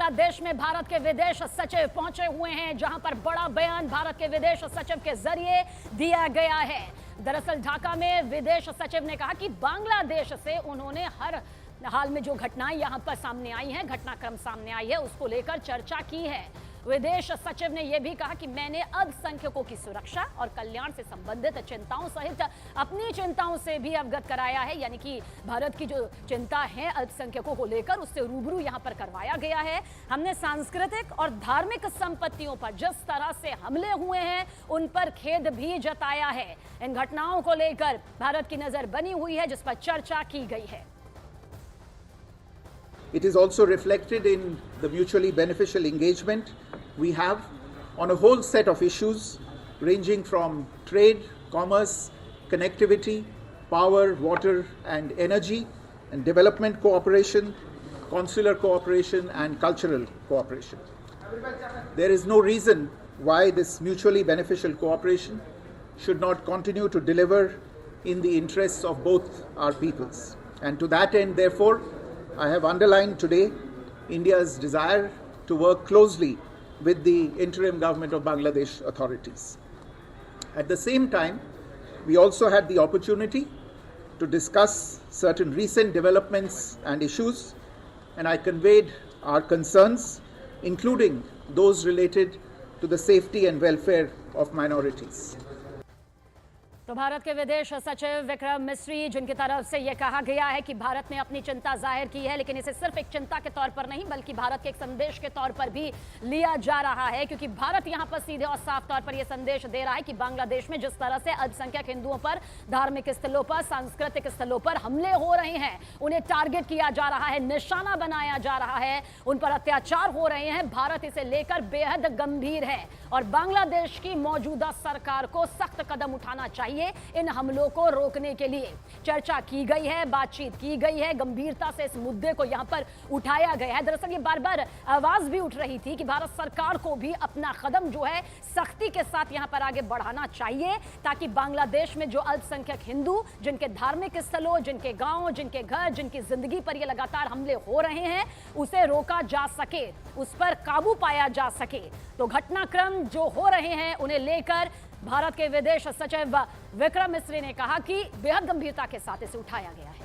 बांग्लादेश में भारत के विदेश सचिव पहुंचे हुए हैं, जहां पर बड़ा बयान भारत के विदेश सचिव के जरिए दिया गया है। दरअसल ढाका में विदेश सचिव ने कहा कि बांग्लादेश से उन्होंने हर हाल में जो घटनाएं यहां पर सामने आई हैं, घटनाक्रम सामने आई है, उसको लेकर चर्चा की है। विदेश सचिव ने यह भी कहा कि मैंने अल्पसंख्यकों की सुरक्षा और कल्याण से संबंधित चिंताओं सहित अपनी चिंताओं से भी अवगत कराया है। यानी कि भारत की जो चिंता है अल्पसंख्यकों को लेकर, उससे रूबरू यहां पर करवाया गया है। हमने सांस्कृतिक और धार्मिक संपत्तियों पर जिस तरह से हमले हुए हैं, उन पर खेद भी जताया है। इन घटनाओं को लेकर भारत की नजर बनी हुई है, जिस पर चर्चा की गई है। It is also reflected in the mutually beneficial engagement we have on a whole set of issues ranging from trade, commerce, connectivity, power, water and energy, and development cooperation, consular cooperation and cultural cooperation. There is no reason why this mutually beneficial cooperation should not continue to deliver in the interests of both our peoples. And to that end, therefore, I have underlined today India's desire to work closely with the interim government of Bangladesh authorities. At the same time, we also had the opportunity to discuss certain recent developments and issues, and I conveyed our concerns, including those related to the safety and welfare of minorities. तो भारत के विदेश सचिव विक्रम मिस्री, जिनकी तरफ से यह कहा गया है कि भारत ने अपनी चिंता जाहिर की है, लेकिन इसे सिर्फ एक चिंता के तौर पर नहीं बल्कि भारत के एक संदेश के तौर पर भी लिया जा रहा है, क्योंकि भारत यहां पर सीधे और साफ तौर पर यह संदेश दे रहा है कि बांग्लादेश में जिस तरह से अल्पसंख्यक हिंदुओं पर धार्मिक स्थलों पर, सांस्कृतिक स्थलों पर हमले हो रहे हैं, उन्हें टारगेट किया जा रहा है, निशाना बनाया जा रहा है, उन पर अत्याचार हो रहे हैं, भारत इसे लेकर बेहद गंभीर है और बांग्लादेश की मौजूदा सरकार को सख्त कदम उठाना चाहिए इन हमलों को रोकने के लिए। चर्चा की गई है, बातचीत की गई है, गंभीरता से इस मुद्दे को यहां पर उठाया गया है। दरअसल ये बार बार आवाज भी उठ रही थी कि भारत सरकार को भी अपना कदम जो है सख्ती के साथ यहां पर आगे बढ़ाना चाहिए, ताकि बांग्लादेश में जो अल्पसंख्यक हिंदू, जिनके धार्मिक स्थलों, जिनके गांव, जिनके घर, जिनकी जिंदगी पर ये लगातार हमले हो रहे हैं, उसे रोका जा सके, उस पर काबू पाया जा सके। तो घटनाक्रम जो हो रहे हैं उन्हें लेकर भारत के विदेश सचिव विक्रम मिस्री ने कहा कि बेहद गंभीरता के साथ इसे उठाया गया है।